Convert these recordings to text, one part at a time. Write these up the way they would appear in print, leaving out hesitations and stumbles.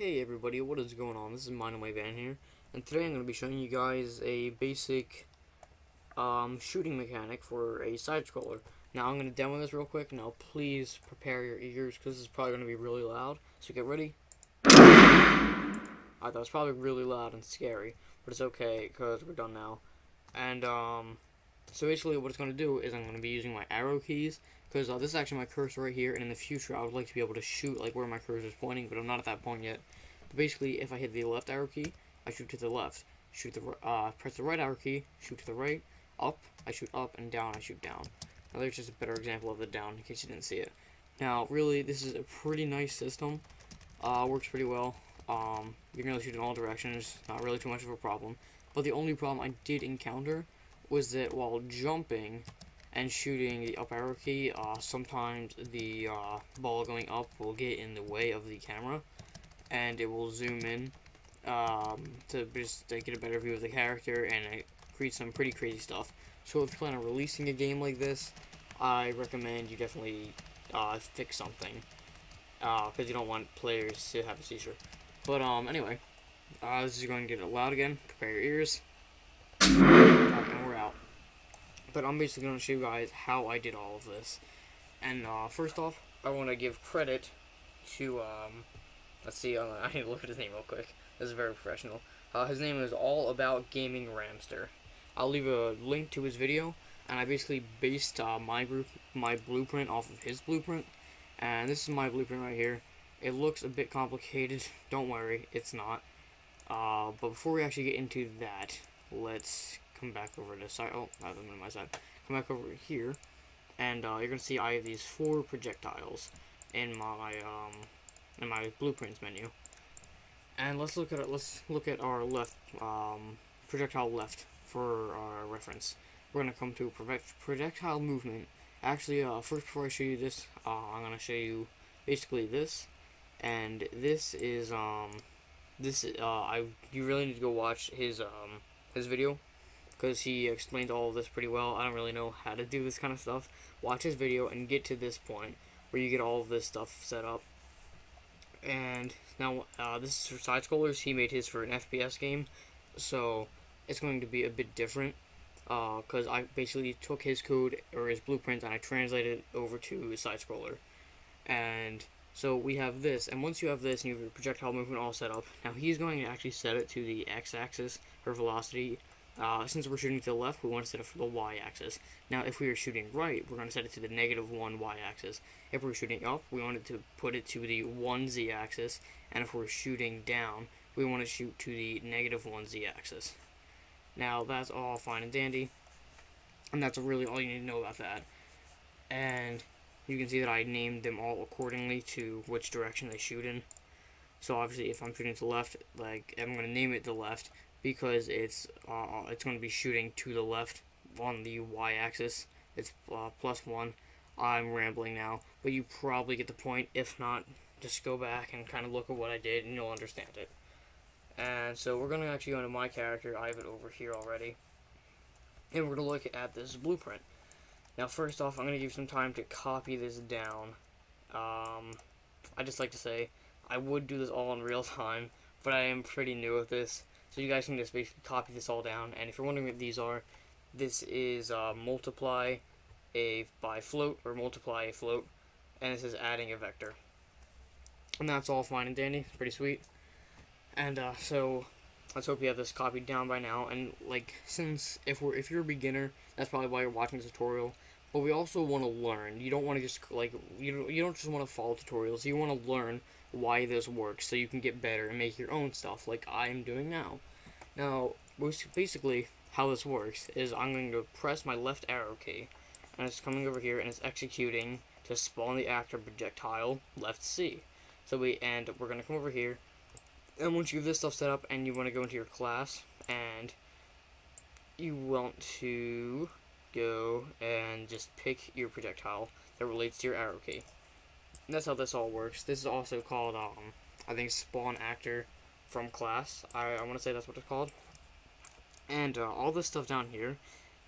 Hey everybody, what is going on? This is Mine on My Van here, and today I'm going to be showing you guys a basic shooting mechanic for a side-scroller. Now I'm going to demo this real quick. Now please prepare your ears because this is probably going to be really loud, so get ready. I thought it was probably really loud and scary, but it's okay because we're done now. And so basically what it's going to do is I'm going to be using my arrow keys, because this is actually my cursor right here, and in the future I would like to be able to shoot like where my cursor is pointing, but I'm not at that point yet. But basically, if I hit the left arrow key, I shoot to the left. Press the right arrow key, shoot to the right. Up, I shoot up, and down, I shoot down. Now there's just a better example of the down, in case you didn't see it. Now, really, this is a pretty nice system. Works pretty well. You can really shoot in all directions, not really too much of a problem. But the only problem I did encounter was that while jumping and shooting the up arrow key, sometimes the ball going up will get in the way of the camera, and it will zoom in to just get a better view of the character, and it creates some pretty crazy stuff. So if you plan on releasing a game like this, I recommend you definitely fix something, because you don't want players to have a seizure. But anyway, this is going to get loud again. Prepare your ears. And we're out. But I'm basically going to show you guys how I did all of this. And first off, I want to give credit to, let's see, I need to look at his name real quick. This is very professional. His name is All About Gaming Ramster. I'll leave a link to his video, and I basically based my blueprint off of his blueprint. And this is my blueprint right here. It looks a bit complicated. Don't worry, it's not. But before we actually get into that, let's come back over to side. Oh, I have them on my side. Come back over here, and you're gonna see I have these 4 projectiles in my blueprints menu. And let's look at our left projectile left for our reference. We're gonna come to projectile movement. Actually, first before I show you this, I'm gonna show you basically this, and this is you really need to go watch his video, because he explains all of this pretty well. I don't really know how to do this kind of stuff. Watch his video and get to this point where you get all of this stuff set up. And now this is for Sidescrollers. He made his for an FPS game, so it's going to be a bit different, because I basically took his code or his blueprint and I translated it over to Sidescroller. And so we have this, and once you have this and you have your projectile movement all set up, now he's going to actually set it to the x-axis for velocity. Since we're shooting to the left, we want to set it for the y-axis. Now, if we are shooting right, we're going to set it to the -1 y-axis. If we're shooting up, we want to put it to the 1 z-axis, and if we're shooting down, we want to shoot to the -1 z-axis. Now, that's all fine and dandy, and that's really all you need to know about that. And you can see that I named them all accordingly to which direction they shoot in. So obviously, if I'm shooting to the left, like, I'm going to name it the left, because it's going to be shooting to the left on the y-axis. It's +1. I'm rambling now, but you probably get the point. If not, just go back and kind of look at what I did, and you'll understand it. And so we're going to actually go into my character. I have it over here already, and we're going to look at this blueprint. Now, first off, I'm going to give you some time to copy this down. I just like to say I would do this all in real time, but I am pretty new at this. So you guys can just basically copy this all down. And if you're wondering what these are, this is multiply by float, or multiply a float, and this is adding a vector. And that's all fine and dandy. It's pretty sweet. And so let's hope you have this copied down by now. And like, since if you're a beginner, that's probably why you're watching this tutorial. But we also want to learn. You don't want to just like you don't just want to follow tutorials. You want to learn why this works, so you can get better and make your own stuff like I am doing now. Now, basically how this works is I'm going to press my left arrow key, and it's coming over here and it's executing to spawn the actor projectile left C. So we're going to come over here, and once you have this stuff set up and you want to go into your class, and you want to go and just pick your projectile that relates to your arrow key. And that's how this all works. This is also called, I think, spawn actor from class. I want to say that's what it's called. And all this stuff down here,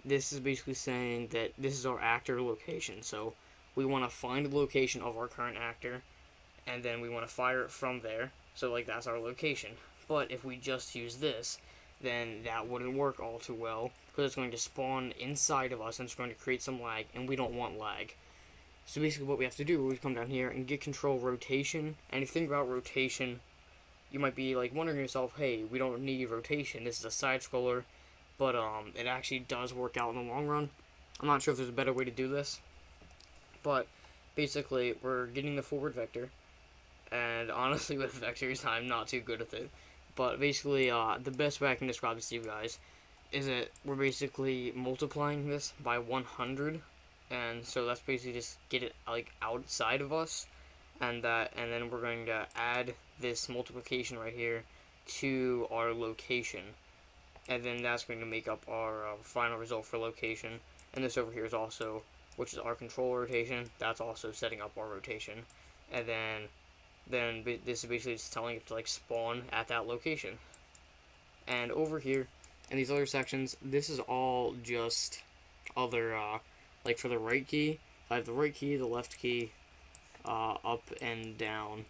this is basically saying that this is our actor location. So we want to find the location of our current actor, and then we want to fire it from there. So like that's our location. But if we just use this, then that wouldn't work all too well, because it's going to spawn inside of us and it's going to create some lag, and we don't want lag. So basically what we have to do is come down here and get control rotation. And if you think about rotation, you might be like wondering to yourself, hey, we don't need rotation, this is a side scroller, but it actually does work out in the long run. I'm not sure if there's a better way to do this, but basically we're getting the forward vector, and honestly with vectors I'm not too good at it, but basically the best way I can describe this to you guys is that we're basically multiplying this by 100, and so that's basically just get it like outside of us, and then we're going to add this multiplication right here to our location, and then that's going to make up our final result for location. And this over here is also, which is our control rotation, that's also setting up our rotation. And then this is basically just telling it to like spawn at that location. And over here in these other sections, this is all just other like for the right key, I have the right key, the left key, up and down,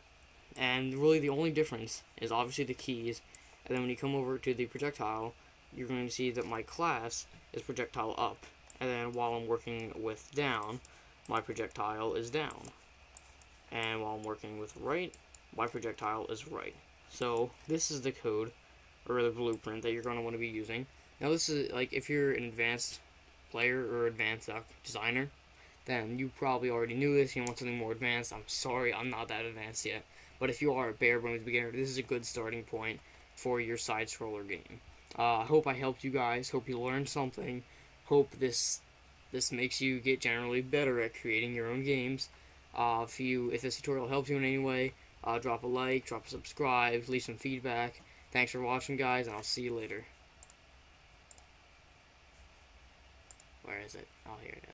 and really the only difference is obviously the keys. And then when you come over to the projectile, you're going to see that my class is projectile up, and then while I'm working with down, my projectile is down, and while I'm working with right, my projectile is right. So this is the code, or the blueprint, that you're going to want to be using. Now this is like, if you're an advanced player or advanced designer, then you probably already knew this. You want something more advanced. I'm sorry, I'm not that advanced yet. But if you are a bare bones beginner, this is a good starting point for your side scroller game. I hope I helped you guys. Hope you learned something. Hope this makes you get generally better at creating your own games. If this tutorial helps you in any way, drop a like, drop a subscribe, leave some feedback. Thanks for watching, guys, and I'll see you later. Where is it? Oh, here it is.